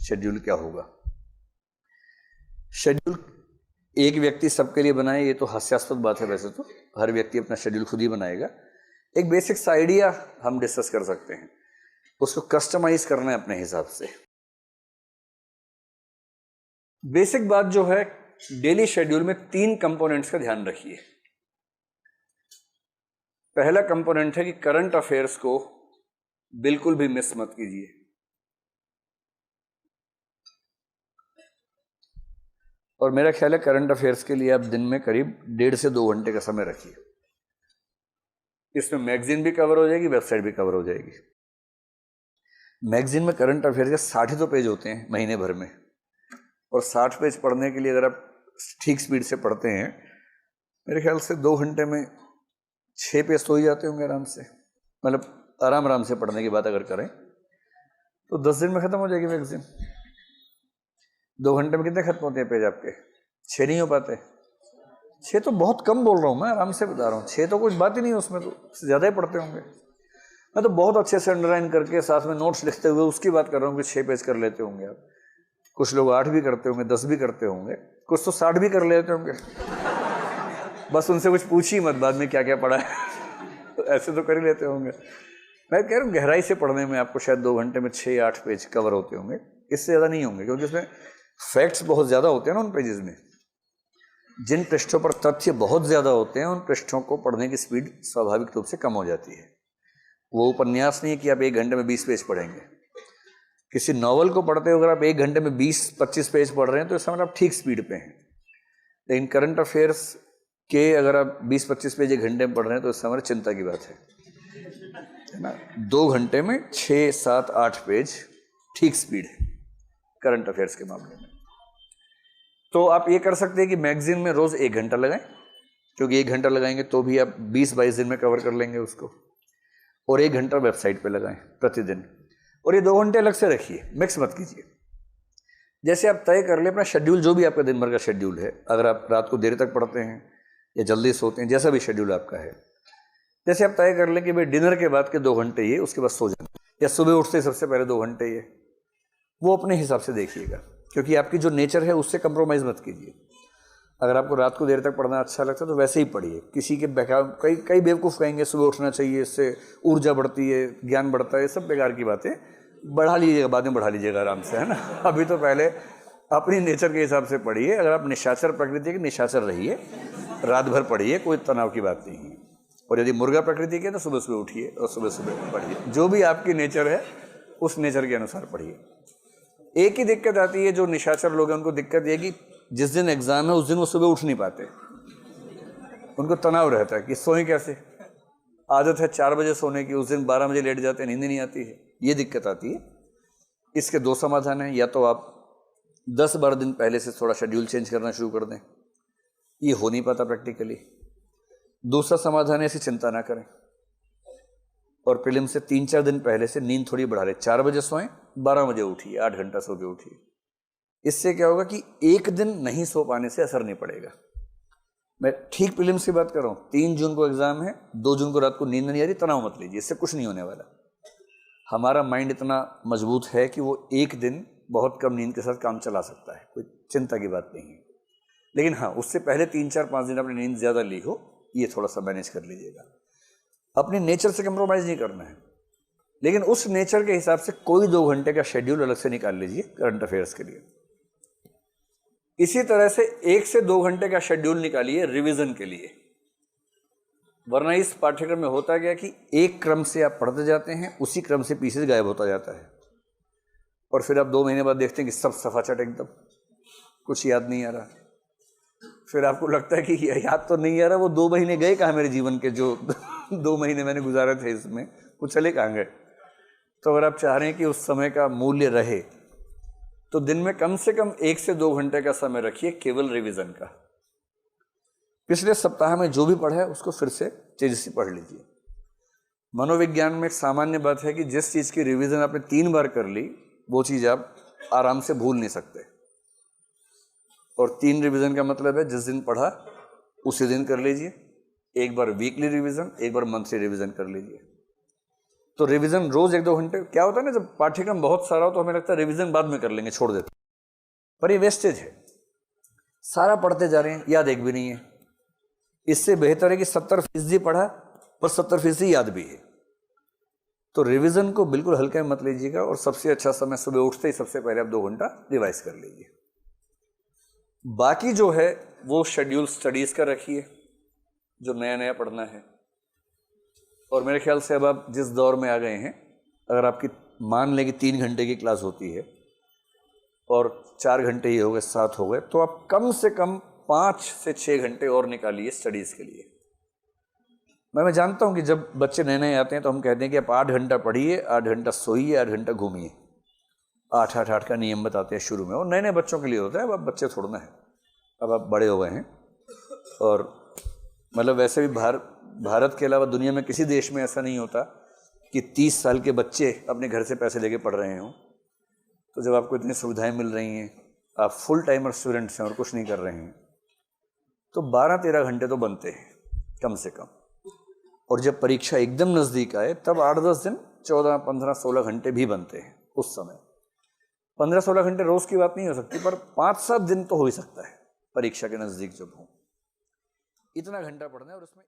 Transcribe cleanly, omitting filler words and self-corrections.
Schedule क्या होगा। Schedule एक व्यक्ति सबके लिए बनाए, ये तो हास्यास्पद बात है। वैसे तो हर व्यक्ति अपना शेड्यूल खुद ही बनाएगा। एक बेसिक्स आइडिया हम डिस्कस कर सकते हैं, उसको कस्टमाइज करना है अपने हिसाब से। बेसिक बात जो है, डेली शेड्यूल में 3 कंपोनेंट्स का ध्यान रखिए। पहला कंपोनेंट है कि करंट अफेयर्स को बिल्कुल भी मिस मत कीजिए। और मेरा ख्याल है करंट अफेयर्स के लिए आप दिन में करीब 1.5 से 2 घंटे का समय रखिए। इसमें मैगजीन भी कवर हो जाएगी, वेबसाइट भी कवर हो जाएगी। मैगजीन में करंट अफेयर्स के 60 तो पेज होते हैं महीने भर में, और 60 पेज पढ़ने के लिए अगर आप ठीक स्पीड से पढ़ते हैं, मेरे ख्याल से 2 घंटे में 6 पेज तो ही जाते होंगे आराम से। मतलब आराम से पढ़ने की बात अगर करें तो 10 दिन में खत्म हो जाएगी मैगजीन। 2 घंटे में कितने खत्म होते हैं पेज आपके? 6 नहीं हो पाते। 6 तो बहुत कम बोल रहा हूँ मैं, आराम से बता रहा हूँ। 6 तो कुछ बात ही नहीं है, उसमें तो ज़्यादा ही पढ़ते होंगे। मैं तो बहुत अच्छे से अंडरलाइन करके साथ में नोट्स लिखते हुए उसकी बात कर रहा हूँ कि 6 पेज कर लेते होंगे आप। कुछ लोग 8 भी करते होंगे, 10 भी करते होंगे, कुछ तो 60 भी कर लेते होंगे। बस उनसे कुछ पूछिए मत बाद में क्या क्या पढ़ा है। तो ऐसे तो कर ही लेते होंगे। मैं कह रहा हूँ गहराई से पढ़ने में आपको शायद 2 घंटे में 6-8 पेज कवर होते होंगे, इससे ज़्यादा नहीं होंगे, क्योंकि उसमें फैक्ट्स बहुत ज़्यादा होते हैं ना उन पेजेस में। जिन पृष्ठों पर तथ्य बहुत ज़्यादा होते हैं, उन पृष्ठों को पढ़ने की स्पीड स्वाभाविक रूप से कम हो जाती है। वो उपन्यास नहीं है कि आप 1 घंटे में 20 पेज पढ़ेंगे। किसी नॉवल को पढ़ते हो अगर आप 1 घंटे में 20-25 पेज पढ़ रहे हैं तो इस समय आप ठीक स्पीड पे हैं। लेकिन करंट अफेयर्स के अगर आप 20-25 पेज 1 घंटे में पढ़ रहे हैं तो इस समय चिंता की बात है ना। 2 घंटे में 6-7-8 पेज ठीक स्पीड है करंट अफेयर्स के मामले में। तो आप ये कर सकते हैं कि मैगजीन में रोज 1 घंटा लगाएं, क्योंकि 1 घंटा लगाएंगे तो भी आप 20-22 दिन में कवर कर लेंगे उसको। और 1 घंटा वेबसाइट पे लगाएं प्रतिदिन। और ये 2 घंटे अलग से रखिए, मिक्स मत कीजिए। जैसे आप तय कर ले अपना शेड्यूल, जो भी आपका दिन भर का शेड्यूल है। अगर आप रात को देर तक पढ़ते हैं या जल्दी सोते हैं, जैसा भी शेड्यूल आपका है, जैसे आप तय कर लें कि भाई डिनर के बाद के 2 घंटे ये, उसके बाद सो जाए, या सुबह उठते सबसे पहले 2 घंटे ये, वो अपने हिसाब से देखिएगा। क्योंकि आपकी जो नेचर है उससे कंप्रोमाइज़ मत कीजिए। अगर आपको रात को देर तक पढ़ना अच्छा लगता है तो वैसे ही पढ़िए। किसी के कई बेवकूफ़ कहेंगे सुबह उठना चाहिए, इससे ऊर्जा बढ़ती है, ज्ञान बढ़ता है, ये सब बेकार की बातें। बढ़ा लीजिएगा, बाद में बढ़ा लीजिएगा आराम से, है ना। अभी तो पहले अपनी नेचर के हिसाब से पढ़िए। अगर आप निशाचर प्रकृति के, निशाचर रहिए, रात भर पढ़िए, कोई तनाव की बात नहीं है। और यदि मुर्गा प्रकृति के तो सुबह सुबह उठिए और सुबह सुबह पढ़िए। जो भी आपकी नेचर है उस नेचर के अनुसार पढ़िए। एक ही दिक्कत आती है, जो निशाचर लोग हैं उनको दिक्कत ये कि जिस दिन एग्जाम है उस दिन वो सुबह उठ नहीं पाते। उनको तनाव रहता है कि सोएं कैसे। आदत है 4 बजे सोने की, उस दिन 12 बजे लेट जाते हैं, नींद नहीं आती है। ये दिक्कत आती है। इसके 2 समाधान हैं। या तो आप 10-12 दिन पहले से थोड़ा शेड्यूल चेंज करना शुरू कर दें, ये हो नहीं पाता प्रैक्टिकली। दूसरा समाधान है, ऐसी चिंता ना करें और प्रीलिम से 3-4 दिन पहले से नींद थोड़ी बढ़ा लें। 4 बजे सोएं, 12 बजे उठिए, 8 घंटा सो के उठिए। इससे क्या होगा कि एक दिन नहीं सो पाने से असर नहीं पड़ेगा। मैं ठीक प्रीलिम्स की बात कर रहा हूँ। 3 जून को एग्जाम है, 2 जून को रात को नींद नहीं आ रही, तनाव मत लीजिए, इससे कुछ नहीं होने वाला। हमारा माइंड इतना मजबूत है कि वो एक दिन बहुत कम नींद के साथ काम चला सकता है, कोई चिंता की बात नहीं है। लेकिन हाँ, उससे पहले 3-4-5 दिन अपनी नींद ज़्यादा ली हो, ये थोड़ा सा मैनेज कर लीजिएगा। अपने नेचर से कंप्रोमाइज़ नहीं करना है, लेकिन उस नेचर के हिसाब से कोई 2 घंटे का शेड्यूल अलग से निकाल लीजिए करंट अफेयर्स के लिए। इसी तरह से 1 से 2 घंटे का शेड्यूल निकालिए रिवीजन के लिए। वरना इस पाठ्यक्रम में होता क्या कि एक क्रम से आप पढ़ते जाते हैं, उसी क्रम से पीछे गायब होता जाता है, और फिर आप 2 महीने बाद देखते हैं कि सब सफाचट एकदम, कुछ याद नहीं आ रहा। फिर आपको लगता है कि याद तो नहीं आ रहा, वो 2 महीने गए कहाँ मेरे जीवन के, जो 2 महीने मैंने गुजारे थे इसमें, वो चले कहाँ गए। तो अगर आप चाह रहे हैं कि उस समय का मूल्य रहे तो दिन में कम से कम 1 से 2 घंटे का समय रखिए केवल रिवीजन का। पिछले सप्ताह में जो भी पढ़ा है उसको फिर से तेजी से पढ़ लीजिए। मनोविज्ञान में एक सामान्य बात है कि जिस चीज़ की रिवीजन आपने 3 बार कर ली, वो चीज़ आप आराम से भूल नहीं सकते। और 3 रिवीजन का मतलब है जिस दिन पढ़ा उसी दिन कर लीजिए। एक बार वीकली रिवीजन, एक बार मंथली रिवीजन कर लीजिए। तो रिवीजन रोज 1-2 घंटे। क्या होता है ना, जब पाठ्यक्रम बहुत सारा हो तो हमें लगता है रिवीजन बाद में कर लेंगे, छोड़ देते, पर ये वेस्टेज है। सारा पढ़ते जा रहे हैं, याद एक भी नहीं है। इससे बेहतर है कि 70% पढ़ा पर 70% याद भी है। तो रिवीजन को बिल्कुल हल्के में मत लीजिएगा, और सबसे अच्छा समय सुबह उठते ही सबसे पहले आप 2 घंटा रिवाइज कर लीजिए। बाकी जो है वो शेड्यूल स्टडीज का रखिए, जो नया नया पढ़ना है। और मेरे ख्याल से अब आप जिस दौर में आ गए हैं, अगर आपकी मान लें कि 3 घंटे की क्लास होती है और 4 घंटे ही हो गए, 7 हो गए, तो आप कम से कम 5 से 6 घंटे और निकालिए स्टडीज के लिए। मैं जानता हूं कि जब बच्चे नए नए आते हैं तो हम कहते हैं कि आप 8 घंटा पढ़िए, 8 घंटा सोइए, 8 घंटा घूमिए। 8-8-8 का नियम बताते हैं शुरू में, और नए नए बच्चों के लिए होता है। अब आप बच्चे छोड़ना है, अब आप बड़े हो गए हैं। और मतलब वैसे भी भारत के अलावा दुनिया में किसी देश में ऐसा नहीं होता कि 30 साल के बच्चे अपने घर से पैसे लेके पढ़ रहे हों। तो जब आपको इतनी सुविधाएं मिल रही हैं, आप फुल टाइमर स्टूडेंट्स हैं और कुछ नहीं कर रहे हैं, तो 12-13 घंटे तो बनते हैं कम से कम। और जब परीक्षा एकदम नज़दीक आए तब 8-10 दिन 14-15-16 घंटे भी बनते हैं। उस समय 15-16 घंटे रोज की बात नहीं हो सकती, पर 5-7 दिन तो हो ही सकता है परीक्षा के नज़दीक जब हो। इतना घंटा पढ़ना है और उसमें